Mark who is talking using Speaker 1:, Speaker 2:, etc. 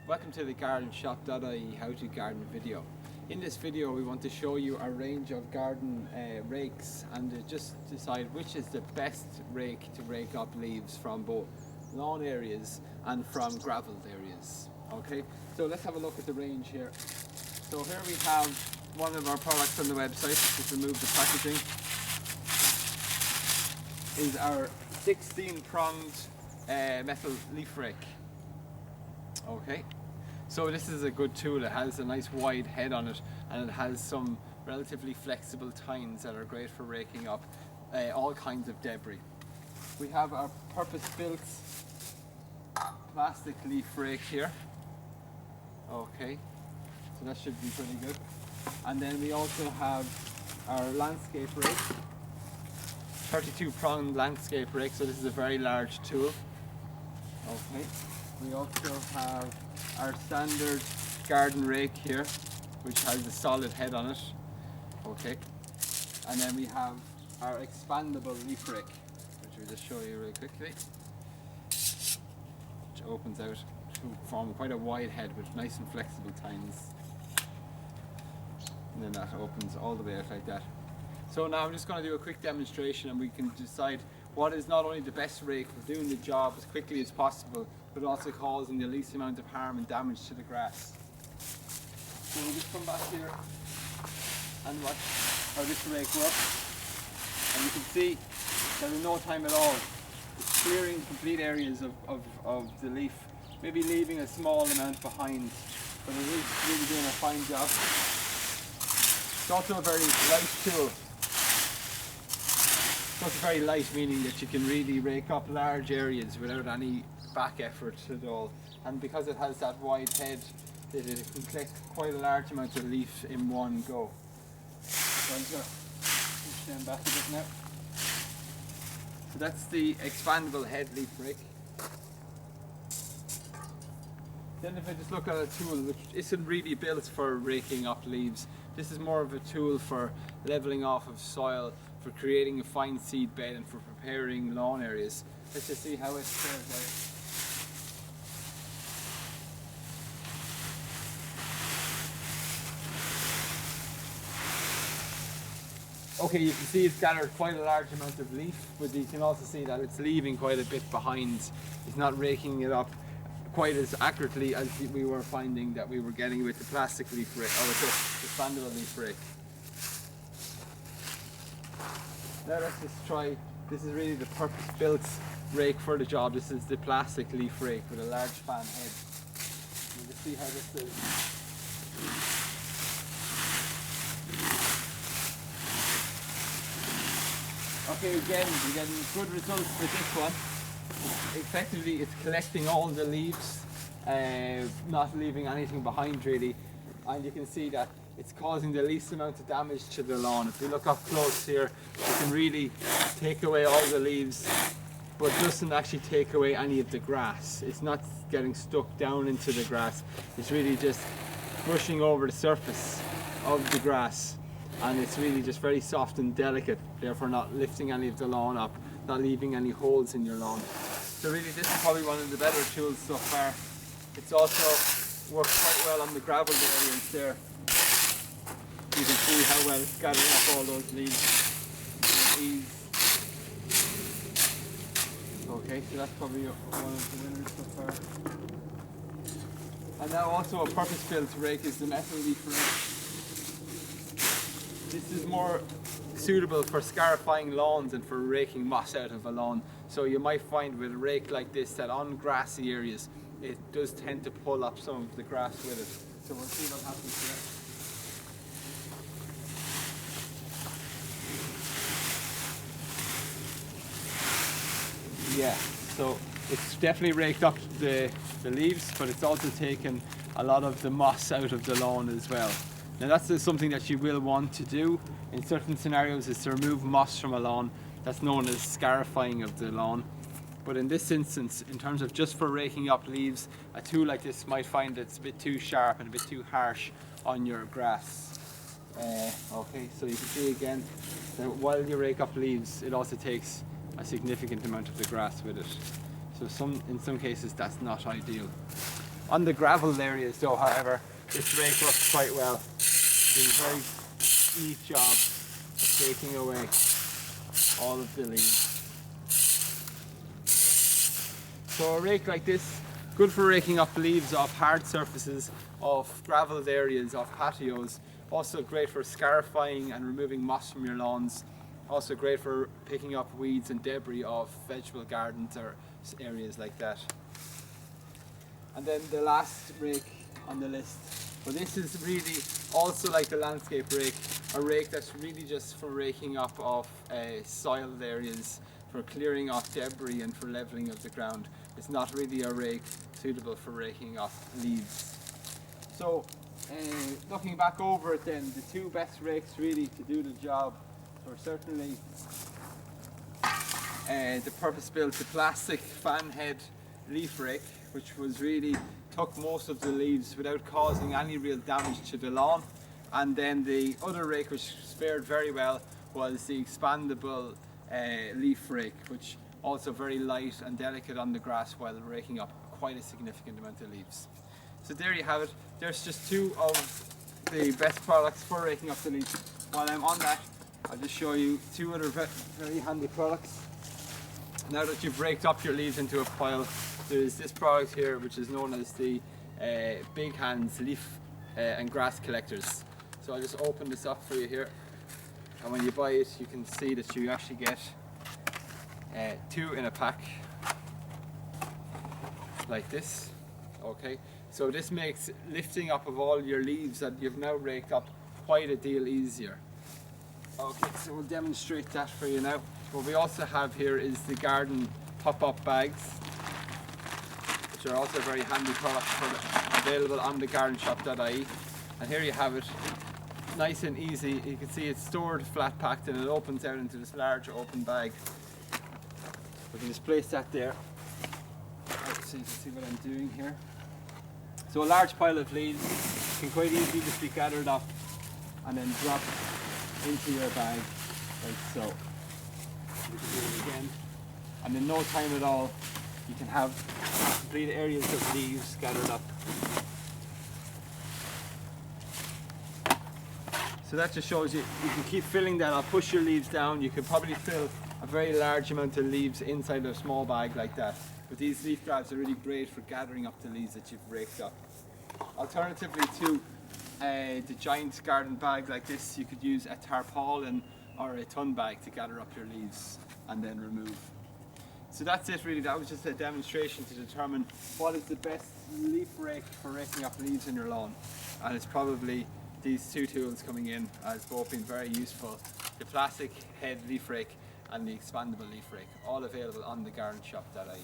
Speaker 1: Welcome to the gardenshop.ie how to garden video. In this video we want to show you a range of garden rakes and just decide which is the best rake to rake up leaves from both lawn areas and from gravelled areas. Okay, so let's have a look at the range here. So here we have one of our products on the website. Just remove the packaging. Is our 16 pronged metal leaf rake. Okay, so this is a good tool. It has a nice wide head on it and it has some relatively flexible tines that are great for raking up all kinds of debris. We have our purpose-built plastic leaf rake here. Okay, so that should be pretty good. And then we also have our landscape rake, 32 pronged landscape rake, so this is a very large tool. Okay, we also have our standard garden rake here, which has a solid head on it. Okay, and then we have our expandable leaf rake, which we'll just show you really quickly, which opens out to form quite a wide head with nice and flexible tines. And then that opens all the way out like that. So now I'm just going to do a quick demonstration and we can decide what is not only the best rake for doing the job as quickly as possible, but also causing the least amount of harm and damage to the grass. So we'll just come back here and watch how this rake works. And you can see that in no time at all, it's clearing complete areas of the leaf, maybe leaving a small amount behind, but it is really doing a fine job. It's also a very light tool. So it's very light, meaning that you can really rake up large areas without any back effort at all. And because it has that wide head, it can collect quite a large amount of leaf in one go. So I'm just going to push them back a bit now. So that's the expandable head leaf rake. Then if I just look at a tool which isn't really built for raking up leaves, this is more of a tool for levelling off of soil, for creating a fine seed bed and for preparing lawn areas. Let's just see how it fares out. Okay, you can see it's gathered quite a large amount of leaf, but you can also see that it's leaving quite a bit behind. It's not raking it up quite as accurately as we were finding that we were getting with the plastic leaf rake, or with the expandable leaf rake. Now let's just try, this is really the purpose-built rake for the job. This is the plastic leaf rake with a large fan head. We'll just see how this is. Okay, again, we're getting good results with this one. Effectively, it's collecting all the leaves, not leaving anything behind really, and you can see that it's causing the least amount of damage to the lawn. If you look up close here, you can really take away all the leaves, but doesn't actually take away any of the grass. It's not getting stuck down into the grass, it's really just brushing over the surface of the grass, and it's really just very soft and delicate, therefore not lifting any of the lawn up, not leaving any holes in your lawn. So really this is probably one of the better tools so far. It's also worked quite well on the gravel areas there. You can see how well it's gathering up all those leaves with ease. Okay, so that's probably one of the winners so far. And now also a purpose-built rake is the metal leaf rake. This is more suitable for scarifying lawns and for raking moss out of a lawn. So you might find with a rake like this that on grassy areas it does tend to pull up some of the grass with it. So we'll see what happens here. Yeah, so it's definitely raked up the leaves, but it's also taken a lot of the moss out of the lawn as well. Now that's something that you will want to do in certain scenarios, is to remove moss from a lawn. That's known as scarifying of the lawn. But in this instance, in terms of just for raking up leaves, a tool like this might find it's a bit too sharp and a bit too harsh on your grass. Okay, so you can see again that while you rake up leaves, it also takes a significant amount of the grass with it. So in some cases that's not ideal. On the gravel areas though, however, this rake works quite well. Doing a very neat job of taking away all of the leaves. So a rake like this, good for raking up leaves off hard surfaces, off gravelled areas, off patios. Also great for scarifying and removing moss from your lawns. Also great for picking up weeds and debris off vegetable gardens or areas like that. And then the last rake on the list. Well, this is really also like the landscape rake, a rake that's really just for raking up off soiled areas, for clearing off debris and for levelling of the ground. It's not really a rake suitable for raking off leaves. So looking back over it then, the two best rakes really to do the job were certainly the purpose-built plastic fan head leaf rake, which was really took most of the leaves without causing any real damage to the lawn. And then the other rake which fared very well was the expandable leaf rake, which also very light and delicate on the grass while raking up quite a significant amount of leaves. So there you have it. There's just two of the best products for raking up the leaves. While I'm on that, I'll just show you two other very handy products. Now that you've raked up your leaves into a pile, there's this product here which is known as the Big Hands Leaf and Grass Collectors. So I'll just open this up for you here, and when you buy it you can see that you actually get two in a pack like this. Okay, so this makes lifting up of all your leaves that you've now raked up quite a deal easier. Okay, so we'll demonstrate that for you now. What we also have here is the garden pop-up bags, which are also a very handy product available on thegardenshop.ie. And here you have it, nice and easy. You can see it's stored flat packed and it opens out into this large open bag. We can just place that there, so you can see what I'm doing here. So a large pile of leaves can quite easily just be gathered up and then dropped into your bag like so. You can do it again, and in no time at all you can have complete areas of leaves gathered up. So that just shows you can keep filling that up, push your leaves down. You can probably fill a very large amount of leaves inside a small bag like that. But these leaf grabs are really great for gathering up the leaves that you've raked up. Alternatively to the giant garden bag like this, you could use a tarpaulin or a ton bag to gather up your leaves and then remove. So that's it really. That was just a demonstration to determine what is the best leaf rake for raking up leaves in your lawn. And it's probably these two tools coming in as both being very useful. The plastic head leaf rake and the expandable leaf rake, all available on thegardenshop.ie.